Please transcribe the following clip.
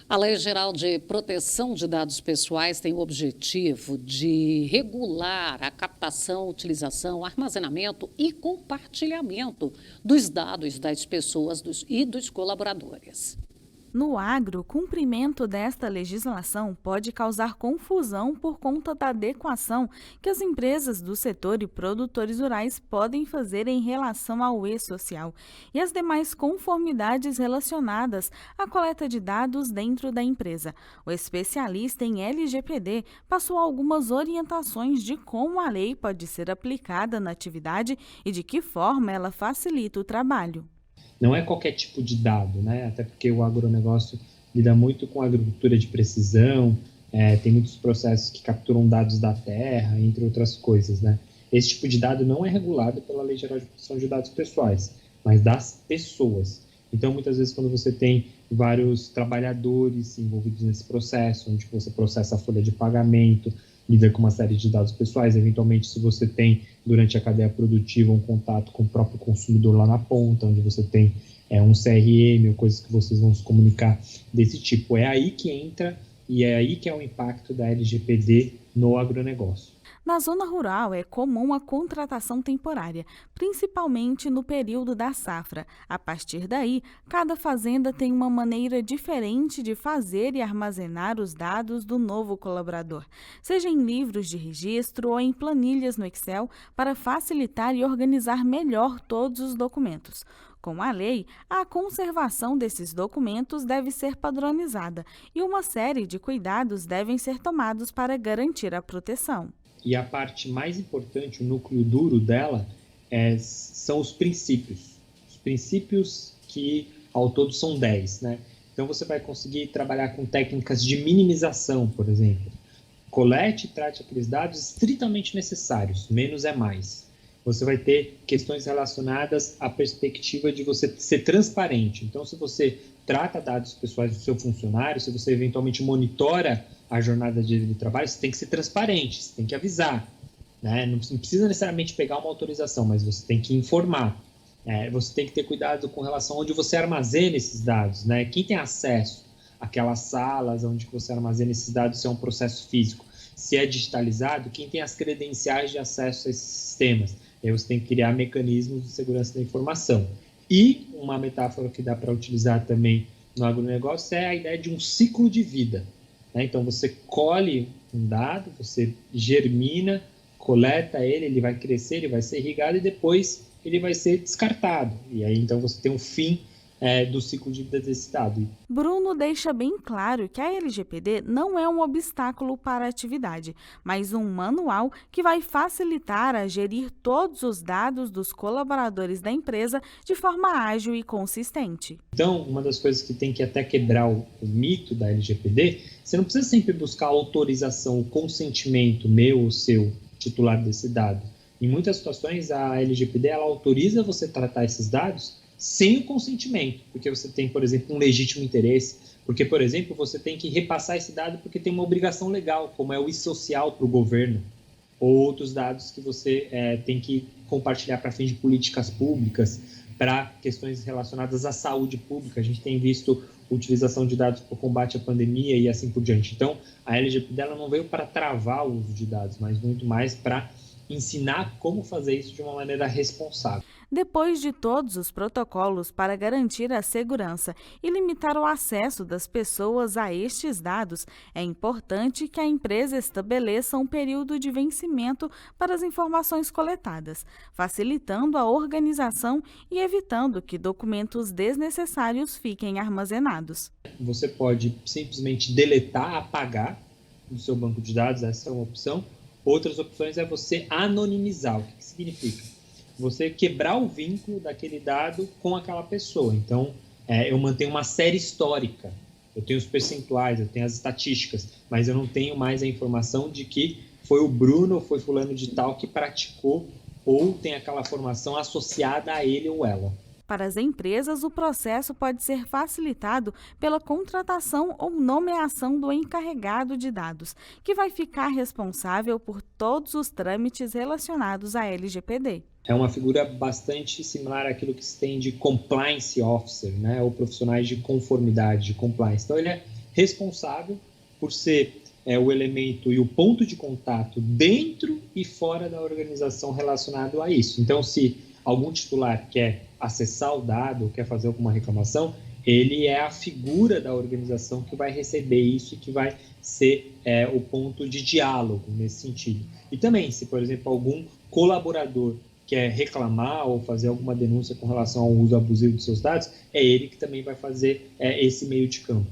A Lei Geral de Proteção de Dados Pessoais tem o objetivo de regular a captação, utilização, armazenamento e compartilhamento dos dados das pessoas e dos colaboradores. No agro, o cumprimento desta legislação pode causar confusão por conta da adequação que as empresas do setor e produtores rurais podem fazer em relação ao e-social e as demais conformidades relacionadas à coleta de dados dentro da empresa. O especialista em LGPD passou algumas orientações de como a lei pode ser aplicada na atividade e de que forma ela facilita o trabalho. Não é qualquer tipo de dado, né? Até porque o agronegócio lida muito com agricultura de precisão, tem muitos processos que capturam dados da terra, entre outras coisas, né? Esse tipo de dado não é regulado pela Lei Geral de Proteção de Dados Pessoais, mas das pessoas. Então, muitas vezes, quando você tem vários trabalhadores envolvidos nesse processo, onde você processa a folha de pagamento, lida com uma série de dados pessoais, eventualmente se você tem, durante a cadeia produtiva, um contato com o próprio consumidor lá na ponta, onde você tem um CRM ou coisas que vocês vão se comunicar desse tipo. É aí que entra e é aí que é o impacto da LGPD no agronegócio. Na zona rural, é comum a contratação temporária, principalmente no período da safra. A partir daí, cada fazenda tem uma maneira diferente de fazer e armazenar os dados do novo colaborador, seja em livros de registro ou em planilhas no Excel, para facilitar e organizar melhor todos os documentos. Com a lei, a conservação desses documentos deve ser padronizada e uma série de cuidados devem ser tomados para garantir a proteção. E a parte mais importante, o núcleo duro dela, são os princípios. Os princípios que, ao todo, são 10, né? Então, você vai conseguir trabalhar com técnicas de minimização, por exemplo. Colete e trate aqueles dados estritamente necessários, menos é mais. Você vai ter questões relacionadas à perspectiva de você ser transparente. Então, se você trata dados pessoais do seu funcionário, se você eventualmente monitora a jornada de trabalho, você tem que ser transparente, você tem que avisar, né? Não precisa necessariamente pegar uma autorização, mas você tem que informar. Você tem que ter cuidado com relação a onde você armazena esses dados, né? Quem tem acesso àquelas salas onde você armazena esses dados, se é um processo físico, se é digitalizado, quem tem as credenciais de acesso a esses sistemas. Aí você tem que criar mecanismos de segurança da informação. E uma metáfora que dá para utilizar também no agronegócio é a ideia de um ciclo de vida. Então, você colhe um dado, você germina, coleta ele vai crescer, ele vai ser irrigado e depois ele vai ser descartado. E aí, então, você tem um fim do ciclo de vida desse dado. Bruno deixa bem claro que a LGPD não é um obstáculo para a atividade, mas um manual que vai facilitar a gerir todos os dados dos colaboradores da empresa de forma ágil e consistente. Então, uma das coisas que tem que até quebrar o mito da LGPD, você não precisa sempre buscar autorização, o consentimento meu ou seu, titular desse dado. Em muitas situações, a LGPD ela autoriza você tratar esses dados sem o consentimento, porque você tem, por exemplo, um legítimo interesse, porque, por exemplo, você tem que repassar esse dado porque tem uma obrigação legal, como é o e-social para o governo, ou outros dados que você tem que compartilhar para fins de políticas públicas, para questões relacionadas à saúde pública. A gente tem visto utilização de dados para o combate à pandemia e assim por diante. Então, a LGPD ela não veio para travar o uso de dados, mas muito mais para ensinar como fazer isso de uma maneira responsável. Depois de todos os protocolos para garantir a segurança e limitar o acesso das pessoas a estes dados, é importante que a empresa estabeleça um período de vencimento para as informações coletadas, facilitando a organização e evitando que documentos desnecessários fiquem armazenados. Você pode simplesmente deletar, apagar do seu banco de dados, essa é uma opção. Outras opções é você anonimizar. O que significa? Você quebrar o vínculo daquele dado com aquela pessoa. Então, eu mantenho uma série histórica, eu tenho os percentuais, eu tenho as estatísticas, mas eu não tenho mais a informação de que foi o Bruno ou foi fulano de tal que praticou ou tem aquela formação associada a ele ou ela. Para as empresas, o processo pode ser facilitado pela contratação ou nomeação do encarregado de dados, que vai ficar responsável por todos os trâmites relacionados à LGPD. É uma figura bastante similar àquilo que se tem de compliance officer, né, ou profissionais de conformidade, de compliance. Então, ele responsável por ser o elemento e o ponto de contato dentro e fora da organização relacionado a isso. Então, se algum titular quer acessar o dado, quer fazer alguma reclamação, ele é a figura da organização que vai receber isso e que vai ser o ponto de diálogo nesse sentido. E também, se, por exemplo, algum colaborador quer reclamar ou fazer alguma denúncia com relação ao uso abusivo de seus dados, é ele que também vai fazer esse meio de campo.